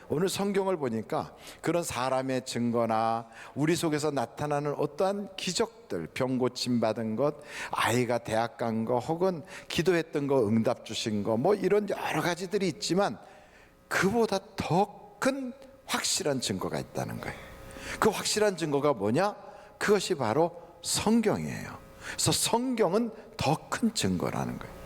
오늘 성경을 보니까 그런 사람의 증거나 우리 속에서 나타나는 어떠한 기적들, 병 고침 받은 것, 아이가 대학 간 거, 혹은 기도했던 거 응답 주신 거, 뭐 이런 여러 가지들이 있지만 그보다 더 큰 확실한 증거가 있다는 거예요. 그 확실한 증거가 뭐냐? 그것이 바로 성경이에요. 그래서 성경은 더 큰 증거라는 거예요.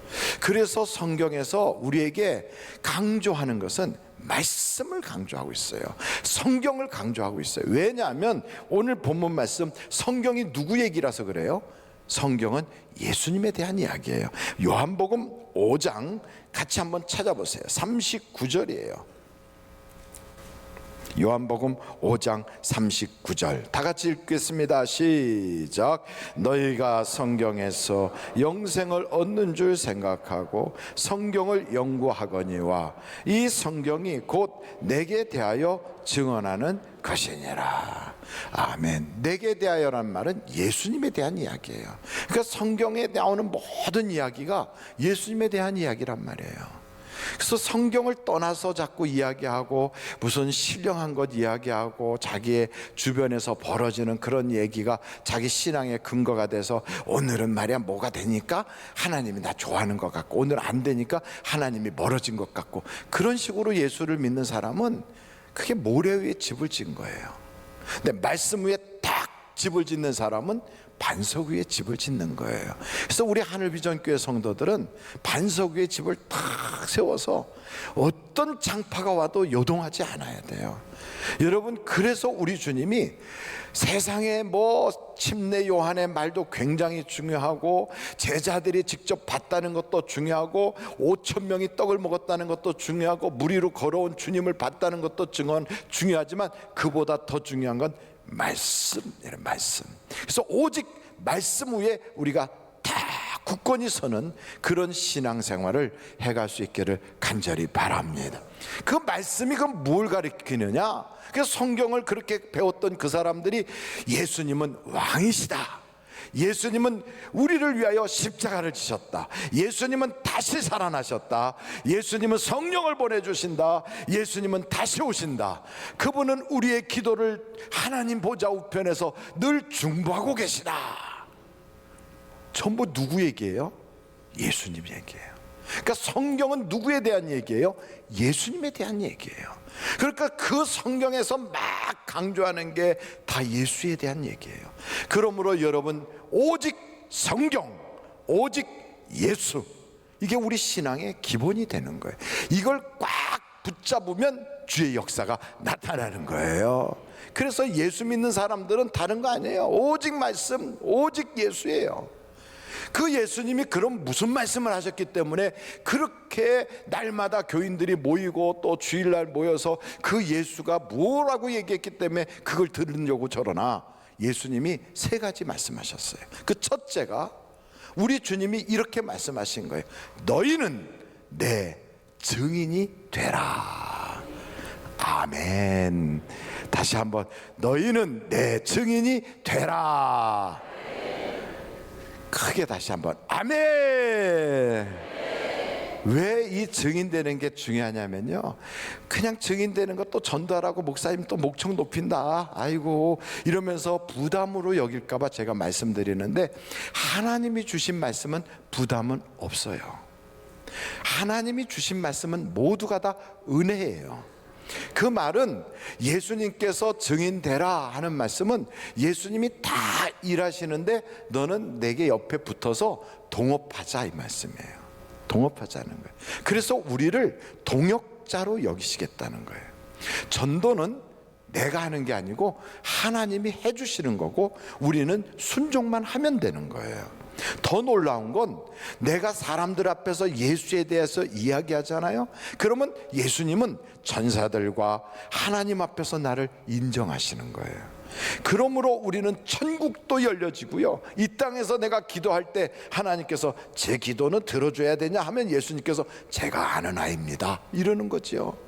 그래서 성경에서 우리에게 강조하는 것은 말씀을 강조하고 있어요. 성경을 강조하고 있어요. 왜냐하면 오늘 본문 말씀, 성경이 누구 얘기라서 그래요? 성경은 예수님에 대한 이야기예요. 요한복음 5장 같이 한번 찾아보세요. 39절이에요. 요한복음 5장 39절 다 같이 읽겠습니다. 시작. 너희가 성경에서 영생을 얻는 줄 생각하고 성경을 연구하거니와 이 성경이 곧 내게 대하여 증언하는 것이니라. 아멘. 내게 대하여란 말은 예수님에 대한 이야기예요. 그러니까 성경에 나오는 모든 이야기가 예수님에 대한 이야기란 말이에요. 그래서 성경을 떠나서 자꾸 이야기하고 무슨 신령한 것 이야기하고 자기의 주변에서 벌어지는 그런 얘기가 자기 신앙의 근거가 돼서 오늘은 말이야 뭐가 되니까 하나님이 나 좋아하는 것 같고 오늘 안 되니까 하나님이 멀어진 것 같고 그런 식으로 예수를 믿는 사람은 그게 모래 위에 집을 짓는 거예요. 근데 말씀 위에 딱 집을 짓는 사람은 반석 위에 집을 짓는 거예요. 그래서 우리 하늘비전교회 성도들은 반석 위에 집을 탁 세워서 어떤 장파가 와도 요동하지 않아야 돼요. 여러분, 그래서 우리 주님이 세상에 뭐 침례 요한의 말도 굉장히 중요하고 제자들이 직접 봤다는 것도 중요하고 5천 명이 떡을 먹었다는 것도 중요하고 물 위로 걸어온 주님을 봤다는 것도 중요하지만 그보다 더 중요한 건 말씀이에요. 말씀. 그래서 오직 말씀 위에 우리가 다 굳건히 서는 그런 신앙생활을 해갈 수 있기를 간절히 바랍니다. 그 말씀이 그럼 뭘 가리키느냐? 그래서 성경을 그렇게 배웠던 그 사람들이 예수님은 왕이시다, 예수님은 우리를 위하여 십자가를 지셨다, 예수님은 다시 살아나셨다, 예수님은 성령을 보내주신다, 예수님은 다시 오신다, 그분은 우리의 기도를 하나님 보좌 우편에서 늘 중보하고 계시다. 전부 누구 얘기예요? 예수님 얘기예요. 그러니까 성경은 누구에 대한 얘기예요? 예수님에 대한 얘기예요. 그러니까 그 성경에서 막 강조하는 게 다 예수에 대한 얘기예요. 그러므로 여러분, 오직 성경, 오직 예수, 이게 우리 신앙의 기본이 되는 거예요. 이걸 꽉 붙잡으면 주의 역사가 나타나는 거예요. 그래서 예수 믿는 사람들은 다른 거 아니에요. 오직 말씀, 오직 예수예요. 그 예수님이 그럼 무슨 말씀을 하셨기 때문에 그렇게 날마다 교인들이 모이고 또 주일날 모여서 그 예수가 뭐라고 얘기했기 때문에 그걸 들으려고 저러나, 예수님이 세 가지 말씀하셨어요. 그 첫째가 우리 주님이 이렇게 말씀하신 거예요. 너희는 내 증인이 되라. 아멘. 다시 한번, 너희는 내 증인이 되라. 크게 다시 한번 아멘. 왜 이 증인되는 게 중요하냐면요, 그냥 증인되는 것도 전달하고 목사님 또 목청 높인다, 아이고 이러면서 부담으로 여길까봐 제가 말씀드리는데, 하나님이 주신 말씀은 부담은 없어요. 하나님이 주신 말씀은 모두가 다 은혜예요. 그 말은 예수님께서 증인되라 하는 말씀은 예수님이 다 일하시는데 너는 내게 옆에 붙어서 동업하자, 이 말씀이에요. 동업하자는 거예요. 그래서 우리를 동역자로 여기시겠다는 거예요. 전도는 내가 하는 게 아니고 하나님이 해주시는 거고 우리는 순종만 하면 되는 거예요. 더 놀라운 건 내가 사람들 앞에서 예수에 대해서 이야기하잖아요. 그러면 예수님은 천사들과 하나님 앞에서 나를 인정하시는 거예요. 그러므로 우리는 천국도 열려지고요, 이 땅에서 내가 기도할 때 하나님께서 제 기도는 들어줘야 되냐 하면 예수님께서 제가 아는 아이입니다 이러는 거죠.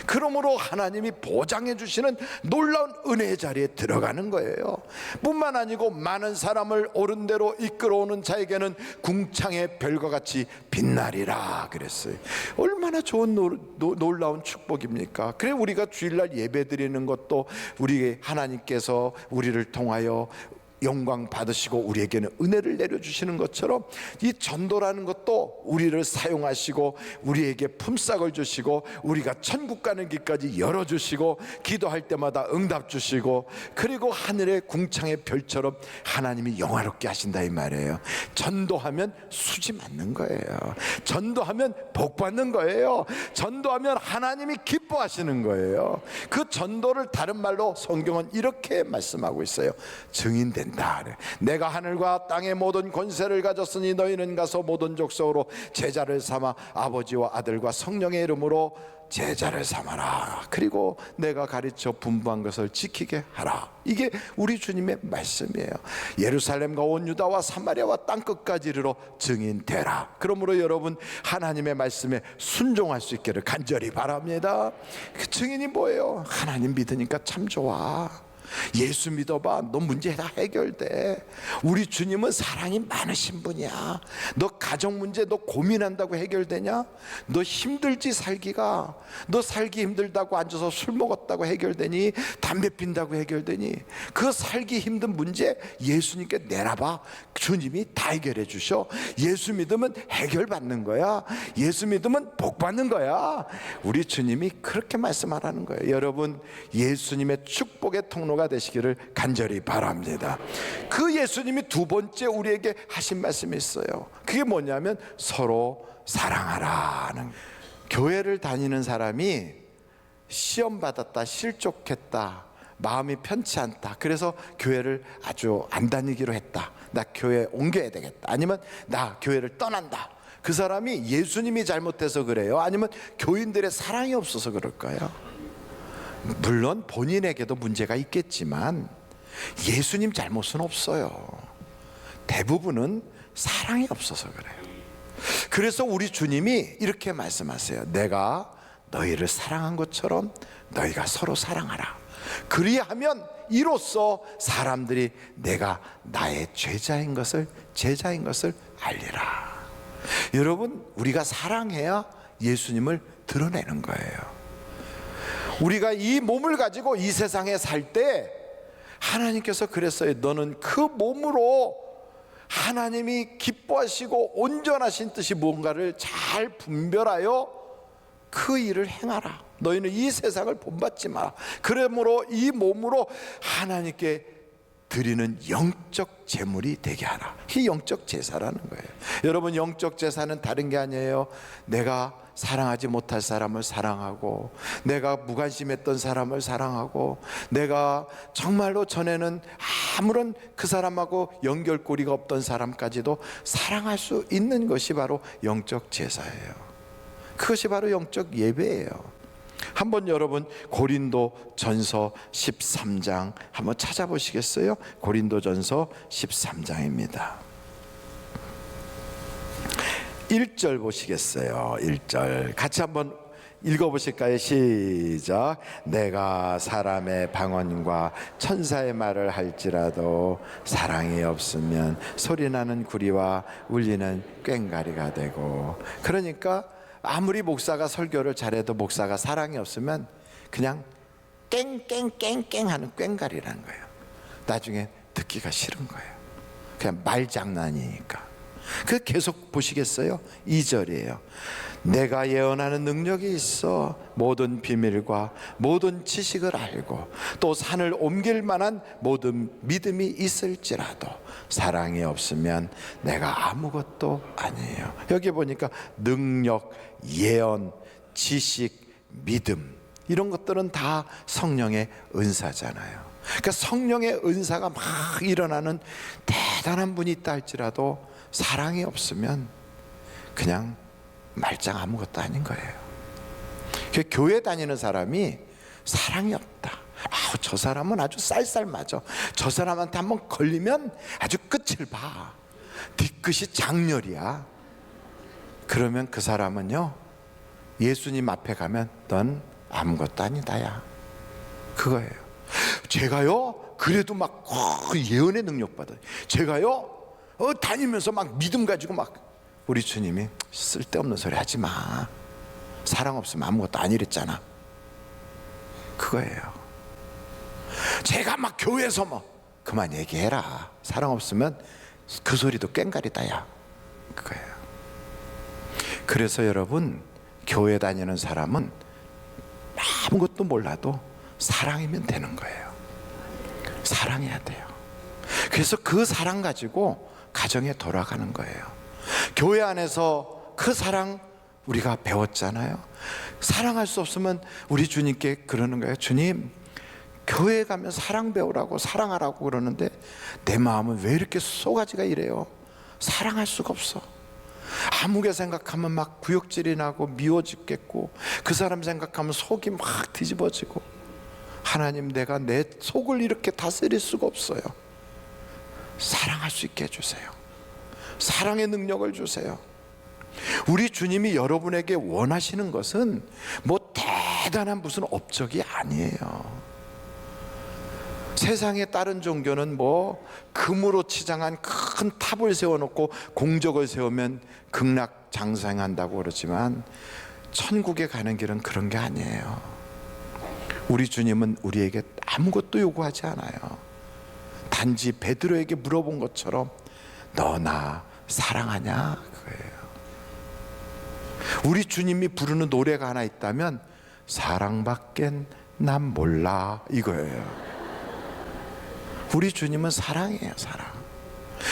그러므로 하나님이 보장해 주시는 놀라운 은혜의 자리에 들어가는 거예요. 뿐만 아니고 많은 사람을 옳은 대로 이끌어오는 자에게는 궁창의 별과 같이 빛나리라 그랬어요. 얼마나 좋은 놀라운 축복입니까? 그래 우리가 주일날 예배 드리는 것도 우리 하나님께서 우리를 통하여 영광 받으시고 우리에게는 은혜를 내려주시는 것처럼 이 전도라는 것도 우리를 사용하시고 우리에게 품삯을 주시고 우리가 천국 가는 길까지 열어주시고 기도할 때마다 응답 주시고 그리고 하늘의 궁창의 별처럼 하나님이 영화롭게 하신다 이 말이에요. 전도하면 수지 맞는 거예요. 전도하면 복 받는 거예요. 전도하면 하나님이 기뻐하시는 거예요. 그 전도를 다른 말로 성경은 이렇게 말씀하고 있어요. 증인된 내가 하늘과 땅의 모든 권세를 가졌으니 너희는 가서 모든 족속으로 제자를 삼아 아버지와 아들과 성령의 이름으로 제자를 삼아라. 그리고 내가 가르쳐 분부한 것을 지키게 하라. 이게 우리 주님의 말씀이에요. 예루살렘과 온 유다와 사마리아와 땅끝까지 이르러 증인되라. 그러므로 여러분 하나님의 말씀에 순종할 수 있기를 간절히 바랍니다. 그 증인이 뭐예요? 하나님 믿으니까 참 좋아. 예수 믿어봐. 너 문제 다 해결돼. 우리 주님은 사랑이 많으신 분이야. 너 가정 문제 너 고민한다고 해결되냐? 너 힘들지 살기가? 너 살기 힘들다고 앉아서 술 먹었다고 해결되니? 담배 핀다고 해결되니? 그 살기 힘든 문제 예수님께 내놔봐. 주님이 다 해결해 주셔. 예수 믿으면 해결받는 거야. 예수 믿으면 복 받는 거야. 우리 주님이 그렇게 말씀하라는 거예요. 여러분 예수님의 축복의 통로가 되시기를 간절히 바랍니다. 그 예수님이 두 번째 우리에게 하신 말씀이 있어요. 그게 뭐냐면 서로 사랑하라는. 교회를 다니는 사람이 시험 받았다, 실족했다, 마음이 편치 않다, 그래서 교회를 아주 안 다니기로 했다, 나 교회 옮겨야 되겠다, 아니면 나 교회를 떠난다, 그 사람이 예수님이 잘못해서 그래요? 아니면 교인들의 사랑이 없어서 그럴까요? 물론 본인에게도 문제가 있겠지만 예수님 잘못은 없어요. 대부분은 사랑이 없어서 그래요. 그래서 우리 주님이 이렇게 말씀하세요. 내가 너희를 사랑한 것처럼 너희가 서로 사랑하라. 그리하면 이로써 사람들이 내가 나의 제자인 것을 알리라. 여러분 우리가 사랑해야 예수님을 드러내는 거예요. 우리가 이 몸을 가지고 이 세상에 살 때 하나님께서 그랬어요. 너는 그 몸으로 하나님이 기뻐하시고 온전하신 뜻이 뭔가를 잘 분별하여 그 일을 행하라. 너희는 이 세상을 본받지 마라. 그러므로 이 몸으로 하나님께 드리는 영적 제물이 되게 하라. 이 영적 제사라는 거예요. 여러분 영적 제사는 다른 게 아니에요. 내가 사랑하지 못할 사람을 사랑하고, 내가 무관심했던 사람을 사랑하고, 내가 정말로 전에는 아무런 그 사람하고 연결고리가 없던 사람까지도 사랑할 수 있는 것이 바로 영적 제사예요. 그것이 바로 영적 예배예요. 한번 여러분 고린도 전서 13장 한번 찾아보시겠어요? 고린도 전서 13장입니다 1절 보시겠어요? 1절 같이 한번 읽어보실까요? 시작. 내가 사람의 방언과 천사의 말을 할지라도 사랑이 없으면 소리나는 구리와 울리는 꽹과리가 되고. 그러니까 아무리 목사가 설교를 잘해도 목사가 사랑이 없으면 그냥 깽깽깽깽 하는 꽹과리라는 거예요. 나중에 듣기가 싫은 거예요. 그냥 말장난이니까. 그 계속 보시겠어요? 2절이에요. 내가 예언하는 능력이 있어 모든 비밀과 모든 지식을 알고 또 산을 옮길 만한 모든 믿음이 있을지라도 사랑이 없으면 내가 아무것도 아니에요. 여기 보니까 능력, 예언, 지식, 믿음, 이런 것들은 다 성령의 은사잖아요. 그러니까 성령의 은사가 막 일어나는 대단한 분이 있다 할지라도 사랑이 없으면 그냥 말짱 아무것도 아닌 거예요. 교회 다니는 사람이 사랑이 없다, 아우 저 사람은 아주 쌀쌀맞아, 저 사람한테 한번 걸리면 아주 끝을 봐, 뒤끝이 장렬이야. 그러면 그 사람은요 예수님 앞에 가면 넌 아무것도 아니다야. 그거예요. 제가요 그래도 막 예언의 능력 받아요. 제가요 다니면서 막 믿음 가지고 막, 우리 주님이 쓸데없는 소리 하지 마, 사랑 없으면 아무것도 아니랬잖아. 그거예요. 제가 막 교회에서 뭐 그만 얘기해라, 사랑 없으면 그 소리도 꽹가리다야. 그거예요. 그래서 여러분, 교회 다니는 사람은 아무것도 몰라도 사랑이면 되는 거예요. 사랑해야 돼요. 그래서 그 사랑 가지고 가정에 돌아가는 거예요. 교회 안에서 그 사랑 우리가 배웠잖아요. 사랑할 수 없으면 우리 주님께 그러는 거예요. 주님, 교회 가면 사랑 배우라고, 사랑하라고 그러는데 내 마음은 왜 이렇게 쏘가지가 이래요? 사랑할 수가 없어. 아무개 생각하면 막 구역질이 나고 미워 죽겠고, 그 사람 생각하면 속이 막 뒤집어지고. 하나님, 내가 내 속을 이렇게 다스릴 수가 없어요. 사랑할 수 있게 해주세요. 사랑의 능력을 주세요. 우리 주님이 여러분에게 원하시는 것은 뭐 대단한 무슨 업적이 아니에요. 세상의 다른 종교는 뭐 금으로 치장한 큰 탑을 세워놓고 공적을 세우면 극락장생한다고 그러지만, 천국에 가는 길은 그런 게 아니에요. 우리 주님은 우리에게 아무것도 요구하지 않아요. 단지 베드로에게 물어본 것처럼 너 나 사랑하냐? 그거예요. 우리 주님이 부르는 노래가 하나 있다면 사랑밖엔 난 몰라, 이거예요. 우리 주님은 사랑이에요, 사랑.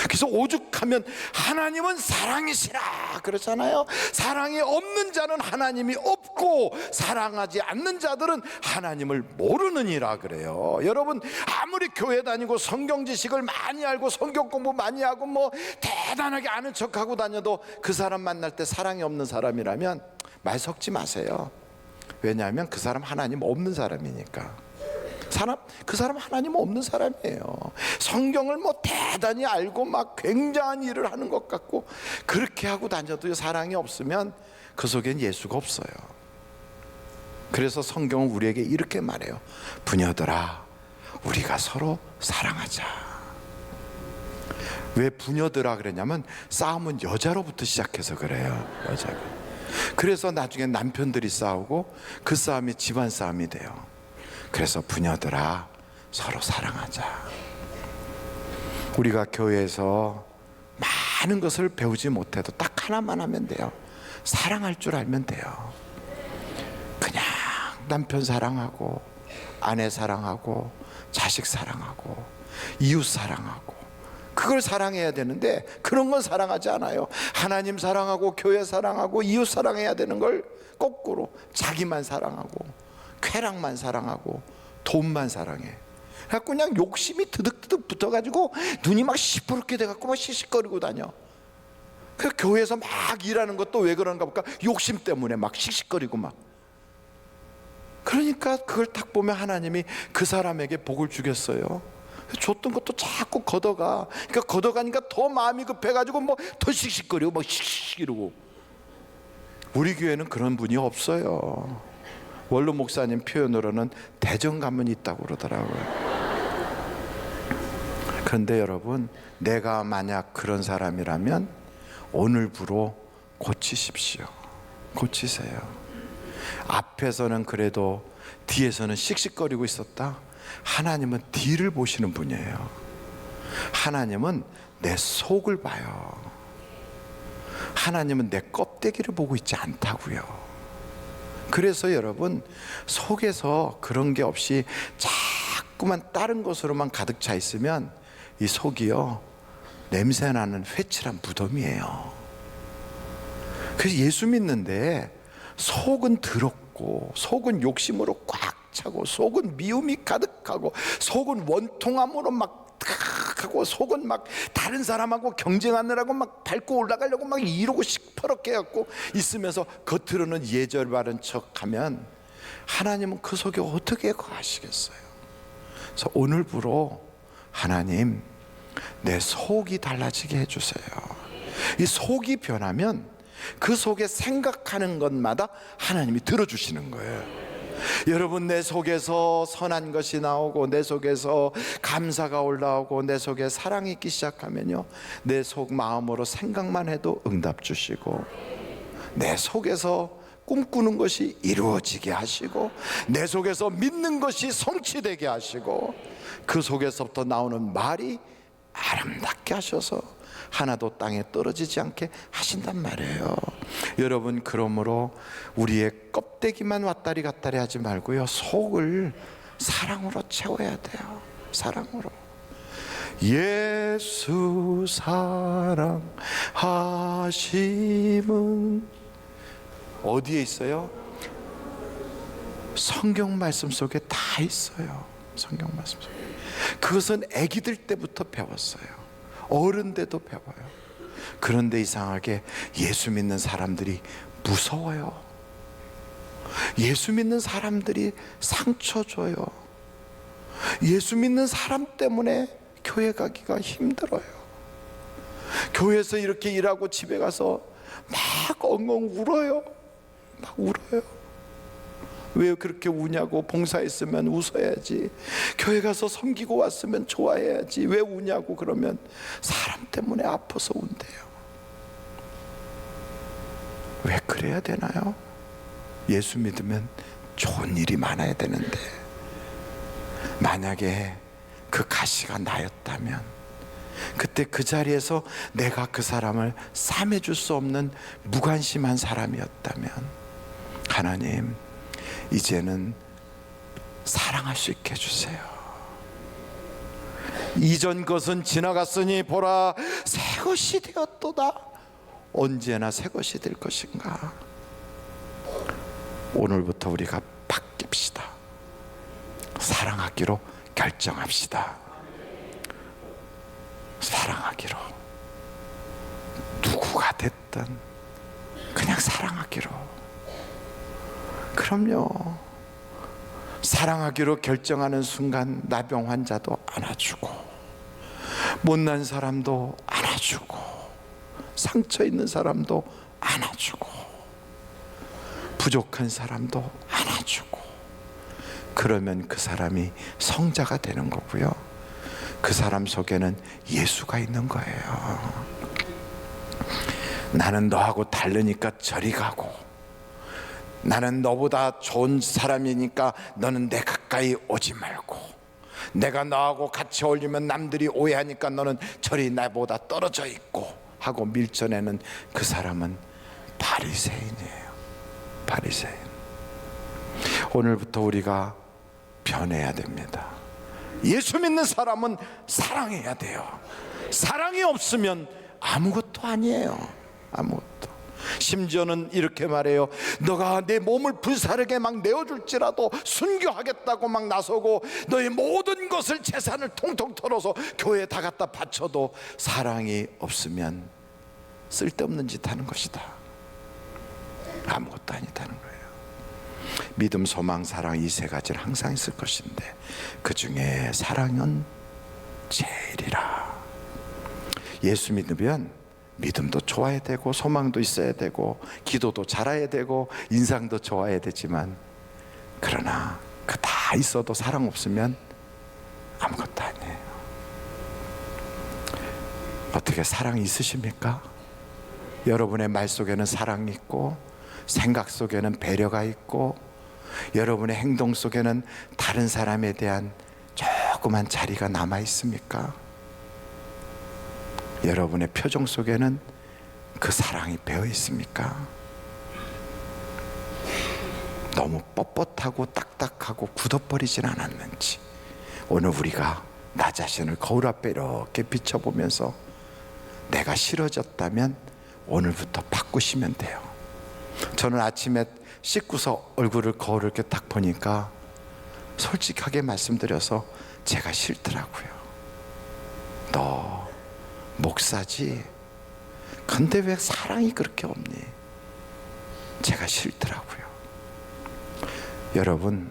그래서 오죽하면 하나님은 사랑이시라 그러잖아요. 사랑이 없는 자는 하나님이 없고 사랑하지 않는 자들은 하나님을 모르느니라 그래요. 여러분, 아무리 교회 다니고 성경 지식을 많이 알고 성경 공부 많이 하고 뭐 대단하게 아는 척하고 다녀도 그 사람 만날 때 사랑이 없는 사람이라면 말 섞지 마세요. 왜냐하면 그 사람 하나님 없는 사람이니까. 그 사람 하나님 없는 사람이에요. 성경을 뭐 대단히 알고 막 굉장한 일을 하는 것 같고 그렇게 하고 다녀도 사랑이 없으면 그 속엔 예수가 없어요. 그래서 성경은 우리에게 이렇게 말해요. 부녀들아, 우리가 서로 사랑하자. 왜 부녀들아 그러냐면 싸움은 여자로부터 시작해서 그래요. 여자가. 그래서 나중에 남편들이 싸우고 그 싸움이 집안 싸움이 돼요. 그래서 부녀들아, 서로 사랑하자. 우리가 교회에서 많은 것을 배우지 못해도 딱 하나만 하면 돼요. 사랑할 줄 알면 돼요. 그냥 남편 사랑하고 아내 사랑하고 자식 사랑하고 이웃 사랑하고, 그걸 사랑해야 되는데 그런 건 사랑하지 않아요. 하나님 사랑하고 교회 사랑하고 이웃 사랑해야 되는 걸 거꾸로 자기만 사랑하고 쾌락만 사랑하고 돈만 사랑해. 그래갖고 그냥 욕심이 드득드득 붙어가지고 눈이 막 시퍼렇게 돼갖고 막 씩씩거리고 다녀. 그 교회에서 막 일하는 것도 왜 그런가 볼까? 욕심 때문에 막 씩씩거리고 막. 그러니까 그걸 딱 보면 하나님이 그 사람에게 복을 주겠어요? 줬던 것도 자꾸 걷어가. 그러니까 걷어가니까 더 마음이 급해가지고 뭐 더 씩씩거리고 막 씩씩 이러고. 우리 교회는 그런 분이 없어요. 원로 목사님 표현으로는 대전 가문이 있다고 그러더라고요. 그런데 여러분, 내가 만약 그런 사람이라면 오늘부로 고치십시오. 고치세요. 앞에서는 그래도 뒤에서는 씩씩거리고 있었다. 하나님은 뒤를 보시는 분이에요. 하나님은 내 속을 봐요. 하나님은 내 껍데기를 보고 있지 않다고요. 그래서 여러분, 속에서 그런 게 없이 자꾸만 다른 것으로만 가득 차 있으면 이 속이요, 냄새나는 회칠한 무덤이에요. 그래서 예수 믿는데 속은 더럽고 속은 욕심으로 꽉 차고 속은 미움이 가득하고 속은 원통함으로 막 하고 속은 막 다른 사람하고 경쟁하느라고 막 밟고 올라가려고 막 이러고 시퍼렇게 해갖고 있으면서 겉으로는 예절 바른 척하면 하나님은 그 속에 어떻게 거하시겠어요? 그래서 오늘부로 하나님, 내 속이 달라지게 해주세요. 이 속이 변하면 그 속에 생각하는 것마다 하나님이 들어주시는 거예요. 여러분, 내 속에서 선한 것이 나오고 내 속에서 감사가 올라오고 내 속에 사랑이 있기 시작하면요, 내 속 마음으로 생각만 해도 응답 주시고, 내 속에서 꿈꾸는 것이 이루어지게 하시고, 내 속에서 믿는 것이 성취되게 하시고, 그 속에서부터 나오는 말이 아름답게 하셔서 하나도 땅에 떨어지지 않게 하신단 말이에요. 여러분, 그러므로 우리의 껍데기만 왔다리 갔다리 하지 말고요, 속을 사랑으로 채워야 돼요. 사랑으로. 예수 사랑하심은 어디에 있어요? 성경 말씀 속에 다 있어요. 성경 말씀 속에. 그것은 아기들 때부터 배웠어요. 어른 때도 배워요. 그런데 이상하게 예수 믿는 사람들이 무서워요. 예수 믿는 사람들이 상처 줘요. 예수 믿는 사람 때문에 교회 가기가 힘들어요. 교회에서 이렇게 일하고 집에 가서 막 엉엉 울어요. 막 울어요. 왜 그렇게 우냐고. 봉사했으면 웃어야지. 교회 가서 섬기고 왔으면 좋아해야지. 왜 우냐고. 그러면 사람 때문에 아파서 운대요. 왜 그래야 되나요? 예수 믿으면 좋은 일이 많아야 되는데, 만약에 그 가시가 나였다면, 그때 그 자리에서 내가 그 사람을 싸매줄 수 없는 무관심한 사람이었다면, 하나님, 이제는 사랑할 수 있게 해주세요. 이전 것은 지나갔으니 보라, 새 것이 되었도다. 언제나 새 것이 될 것인가. 오늘부터 우리가 바뀝시다. 사랑하기로 결정합시다. 사랑하기로. 누구가 됐든 그냥 사랑하기로. 그럼요. 사랑하기로 결정하는 순간 나병 환자도 안아주고, 못난 사람도 안아주고, 상처 있는 사람도 안아주고, 부족한 사람도 안아주고, 그러면 그 사람이 성자가 되는 거고요, 그 사람 속에는 예수가 있는 거예요. 나는 너하고 다르니까 저리 가고, 나는 너보다 좋은 사람이니까 너는 내 가까이 오지 말고, 내가 너하고 같이 어울리면 남들이 오해하니까 너는 저리 나보다 떨어져 있고 하고 밀쳐내는 그 사람은 바리새인이에요. 바리새인. 오늘부터 우리가 변해야 됩니다. 예수 믿는 사람은 사랑해야 돼요. 사랑이 없으면 아무것도 아니에요. 아무것도. 심지어는 이렇게 말해요. 너가 내 몸을 불사르게 막 내어줄지라도 순교하겠다고 막 나서고, 너의 모든 것을, 재산을 통통 털어서 교회에 다 갖다 바쳐도 사랑이 없으면 쓸데없는 짓 하는 것이다. 아무것도 아니다는 거예요. 믿음, 소망, 사랑, 이 세 가지는 항상 있을 것인데, 그 중에 사랑은 제일이라. 예수 믿으면 믿음도 좋아야 되고, 소망도 있어야 되고, 기도도 잘해야 되고, 인상도 좋아야 되지만, 그러나 그 다 있어도 사랑 없으면 아무것도 아니에요. 어떻게 사랑이 있으십니까? 여러분의 말 속에는 사랑이 있고, 생각 속에는 배려가 있고, 여러분의 행동 속에는 다른 사람에 대한 조그만 자리가 남아 있습니까? 여러분의 표정 속에는 그 사랑이 배어 있습니까? 너무 뻣뻣하고 딱딱하고 굳어버리진 않았는지, 오늘 우리가 나 자신을 거울 앞에 이렇게 비춰보면서 내가 싫어졌다면 오늘부터 바꾸시면 돼요. 저는 아침에 씻고서 얼굴을 거울을 이렇게 딱 보니까 솔직하게 말씀드려서 제가 싫더라고요. 너 목사지? 근데 왜 사랑이 그렇게 없니? 제가 싫더라고요. 여러분,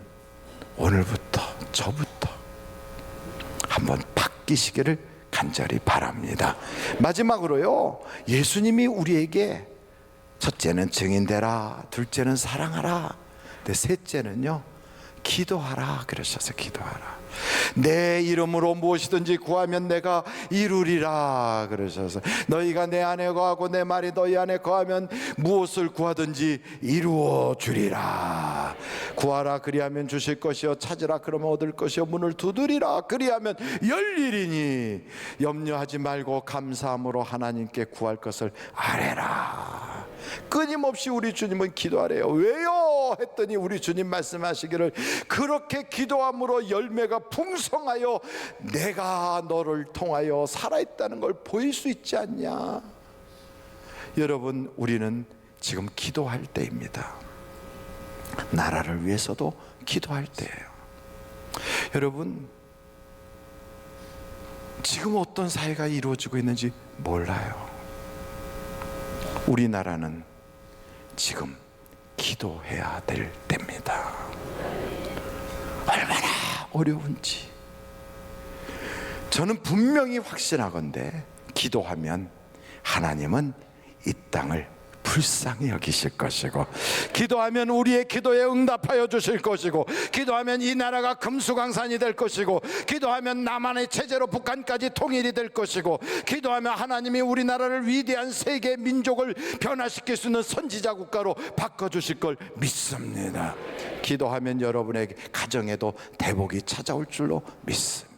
오늘부터, 저부터 한번 바뀌시기를 간절히 바랍니다. 마지막으로요, 예수님이 우리에게 첫째는 증인되라, 둘째는 사랑하라, 네, 셋째는요 기도하라 그러셔서 기도하라. 내 이름으로 무엇이든지 구하면 내가 이루리라 그러셔서 너희가 내 안에 거하고 내 말이 너희 안에 거하면 무엇을 구하든지 이루어 주리라. 구하라 그리하면 주실 것이요 찾으라 그러면 얻을 것이요 문을 두드리라 그리하면 열리리니 염려하지 말고 감사함으로 하나님께 구할 것을 아뢰라. 끊임없이 우리 주님은 기도하래요. 왜요? 했더니 우리 주님 말씀하시기를 그렇게 기도함으로 열매가 풍성하여 내가 너를 통하여 살아있다는 걸 보일 수 있지 않냐. 여러분, 우리는 지금 기도할 때입니다. 나라를 위해서도 기도할 때예요. 여러분, 지금 어떤 사회가 이루어지고 있는지 몰라요. 우리나라는 지금 기도해야 될 때입니다. 얼마나 어려운지 저는 분명히 확신하건대 기도하면 하나님은 이 땅을 불쌍히 여기실 것이고, 기도하면 우리의 기도에 응답하여 주실 것이고, 기도하면 이 나라가 금수강산이 될 것이고, 기도하면 남한의 체제로 북한까지 통일이 될 것이고, 기도하면 하나님이 우리나라를 위대한 세계 민족을 변화시킬 수 있는 선지자 국가로 바꿔주실 걸 믿습니다. 기도하면 여러분의 가정에도 대복이 찾아올 줄로 믿습니다.